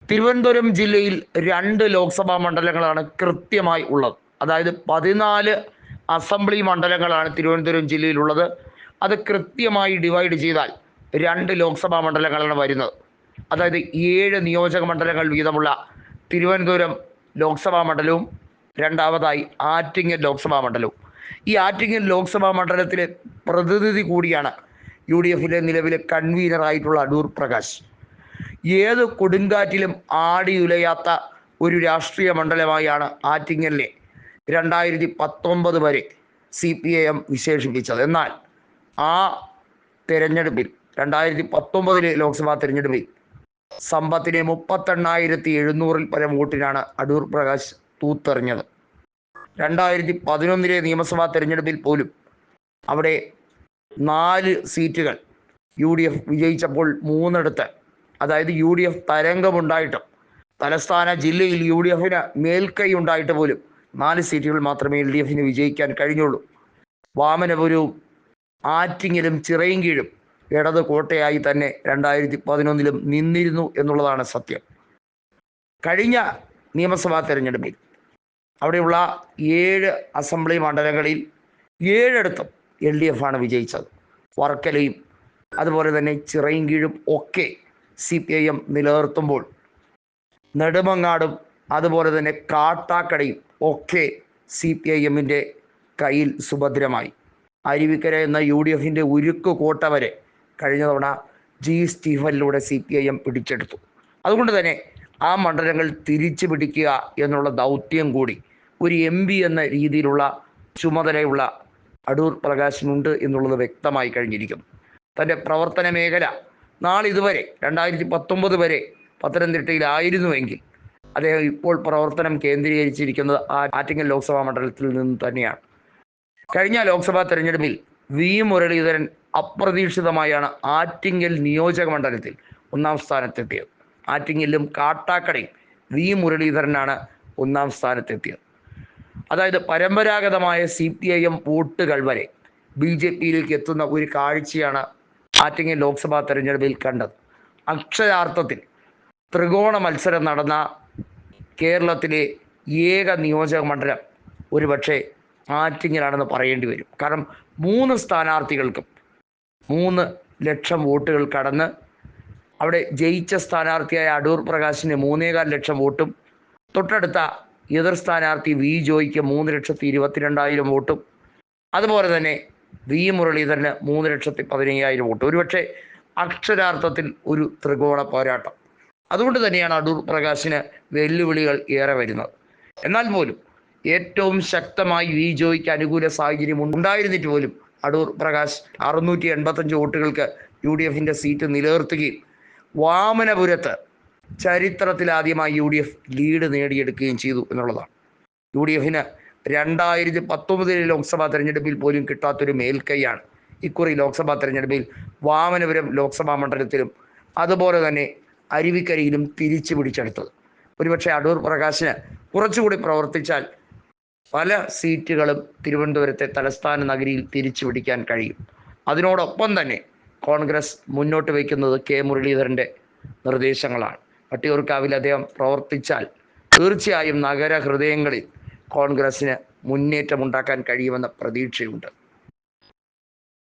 തിരുവനന്തപുരം ജില്ലയിൽ 2 ലോക്സഭാ മണ്ഡലങ്ങളാണ് കൃത്യമായി ഉള്ളത്. അതായത് 14 അസംബ്ലി മണ്ഡലങ്ങളാണ് തിരുവനന്തപുരം ജില്ലയിലുള്ളത്. അത് കൃത്യമായി ഡിവൈഡ് ചെയ്താൽ 2 ലോക്സഭാ മണ്ഡലങ്ങളാണ് വരുന്നത്. അതായത് 7 നിയോജക മണ്ഡലങ്ങൾ വീതമുള്ള തിരുവനന്തപുരം ലോക്സഭാ മണ്ഡലവും രണ്ടാമതായി ആറ്റിങ്ങൽ ലോക്സഭാ മണ്ഡലവും. ഈ ആറ്റിങ്ങൽ ലോക്സഭാ മണ്ഡലത്തിലെ പ്രതിനിധി കൂടിയാണ് UDFിലെ നിലവിലെ കൺവീനറായിട്ടുള്ള അടൂർ പ്രകാശ്. ഏത് കൊടുങ്കാറ്റിലും ആടിയുലയാത്ത ഒരു രാഷ്ട്രീയ മണ്ഡലമായാണ് ആറ്റിങ്ങലിനെ 2019 വരെ CPIM വിശേഷിപ്പിച്ചത്. എന്നാൽ ആ തെരഞ്ഞെടുപ്പിൽ 2019 ലോക്സഭാ തെരഞ്ഞെടുപ്പിൽ സമ്പത്തിനെ 38,700 പരം വോട്ടിനാണ് അടൂർ പ്രകാശ് തൂത്തെറിഞ്ഞത്. 2011 നിയമസഭാ തെരഞ്ഞെടുപ്പിൽ പോലും അവിടെ 4 സീറ്റുകൾ UDF വിജയിച്ചപ്പോൾ 3 അതായത് UDF തരംഗമുണ്ടായിട്ടും തലസ്ഥാന ജില്ലയിൽ UDFന് മേൽക്കൈ ഉണ്ടായിട്ട് പോലും 4 സീറ്റുകൾ മാത്രമേ LDFന് വിജയിക്കാൻ കഴിഞ്ഞുള്ളൂ. വാമനപുരവും ആറ്റിങ്ങലും ചിറയൻകീഴും ഇടത് കോട്ടയായി തന്നെ 2011 നിന്നിരുന്നു എന്നുള്ളതാണ് സത്യം. കഴിഞ്ഞ നിയമസഭാ തെരഞ്ഞെടുപ്പിൽ അവിടെയുള്ള 7 അസംബ്ലി മണ്ഡലങ്ങളിൽ 7 LDF ആണ് വിജയിച്ചത്. വർക്കലയും അതുപോലെ തന്നെ ചിറയൻകീഴും ഒക്കെ CPIM നിലനിർത്തുമ്പോൾ നെടുമങ്ങാടും അതുപോലെ തന്നെ കാട്ടാക്കടയും ഒക്കെ CPIMൻ്റെ കയ്യിൽ സുഭദ്രമായി. അരുവിക്കര എന്ന UDFൻ്റെ ഉരുക്ക് കോട്ട വരെ കഴിഞ്ഞ തവണ G. സ്റ്റീഫനിലൂടെ CPIM പിടിച്ചെടുത്തു. അതുകൊണ്ട് തന്നെ ആ മണ്ഡലങ്ങൾ തിരിച്ചു പിടിക്കുക എന്നുള്ള ദൗത്യം കൂടി ഒരു MP എന്ന രീതിയിലുള്ള ചുമതലയുള്ള അടൂർ പ്രകാശിനുണ്ട് എന്നുള്ളത് വ്യക്തമായി കഴിഞ്ഞിരിക്കുന്നു. തൻ്റെ പ്രവർത്തന മേഖല നാളിതുവരെ 2019 വരെ പത്തനംതിട്ടയിലായിരുന്നുവെങ്കിൽ അദ്ദേഹം ഇപ്പോൾ പ്രവർത്തനം കേന്ദ്രീകരിച്ചിരിക്കുന്നത് ആറ്റിങ്ങൽ ലോക്സഭാ മണ്ഡലത്തിൽ നിന്ന് തന്നെയാണ്. കഴിഞ്ഞ ലോക്സഭാ തെരഞ്ഞെടുപ്പിൽ V. മുരളീധരൻ അപ്രതീക്ഷിതമായാണ് ആറ്റിങ്ങൽ നിയോജക മണ്ഡലത്തിൽ 1-ാം സ്ഥാനത്തെത്തിയത്. ആറ്റിങ്ങലിലും കാട്ടാക്കടയും V. മുരളീധരനാണ് 1-ാം സ്ഥാനത്തെത്തിയത്. അതായത് പരമ്പരാഗതമായ CPIM വോട്ടുകൾ വരെ BJPയിലേക്ക് എത്തുന്ന ഒരു കാഴ്ചയാണ് ആറ്റിങ്ങൽ ലോക്സഭാ തെരഞ്ഞെടുപ്പിൽ കണ്ടത്. അക്ഷരാർത്ഥത്തിൽ ത്രികോണ മത്സരം നടന്ന കേരളത്തിലെ ഏക നിയോജക മണ്ഡലം ഒരുപക്ഷെ ആറ്റിങ്ങലാണെന്ന് പറയേണ്ടി വരും. കാരണം 3 സ്ഥാനാർത്ഥികൾക്കും 3 ലക്ഷം വോട്ടുകൾ കടന്ന് അവിടെ ജയിച്ച സ്ഥാനാർത്ഥിയായ അടൂർ പ്രകാശിന് 3.25 ലക്ഷം വോട്ടും തൊട്ടടുത്ത എതിർ സ്ഥാനാർത്ഥി V. ജോയ്ക്ക് 3,22,000 വോട്ടും അതുപോലെ തന്നെ V. മുരളീധരന് 3,15,000 വോട്ട്. ഒരുപക്ഷെ അക്ഷരാർത്ഥത്തിൽ ഒരു ത്രികോണ പോരാട്ടം. അതുകൊണ്ട് തന്നെയാണ് അടൂർ പ്രകാശിന് വെല്ലുവിളികൾ ഏറെ വരുന്നത്. എന്നാൽ പോലും ഏറ്റവും ശക്തമായി V. ജോയ്ക്ക് അനുകൂല സാഹചര്യം ഉണ്ടായിരുന്നിട്ട് പോലും അടൂർ പ്രകാശ് 685 വോട്ടുകൾക്ക് UDFൻ്റെ സീറ്റ് നിലനിർത്തുകയും വാമനപുരത്ത് ചരിത്രത്തിലാദ്യമായി UDF ലീഡ് നേടിയെടുക്കുകയും ചെയ്തു എന്നുള്ളതാണ്. UDFന് 2019 ലോക്സഭാ തെരഞ്ഞെടുപ്പിൽ പോലും കിട്ടാത്തൊരു മേൽക്കൈയാണ് ഇക്കുറി ലോക്സഭാ തെരഞ്ഞെടുപ്പിൽ വാമനപുരം ലോക്സഭാ മണ്ഡലത്തിലും അതുപോലെ തന്നെ അരുവിക്കരയിലും തിരിച്ചു പിടിച്ചെടുത്തത്. ഒരുപക്ഷെ അടൂർ പ്രകാശിന് കുറച്ചുകൂടി പ്രവർത്തിച്ചാൽ പല സീറ്റുകളും തിരുവനന്തപുരത്തെ തലസ്ഥാന നഗരിയിൽ തിരിച്ചു പിടിക്കാൻ കഴിയും. അതിനോടൊപ്പം തന്നെ കോൺഗ്രസ് മുന്നോട്ട് വയ്ക്കുന്നത് K. മുരളീധരൻ്റെ നിർദ്ദേശങ്ങളാണ്. വട്ടിയൂർക്കാവിൽ അദ്ദേഹം പ്രവർത്തിച്ചാൽ തീർച്ചയായും നഗര ഹൃദയങ്ങളിൽ കോൺഗ്രസിന് മുന്നേറ്റമുണ്ടാക്കാൻ കഴിയുമെന്ന പ്രതീക്ഷയുണ്ട്.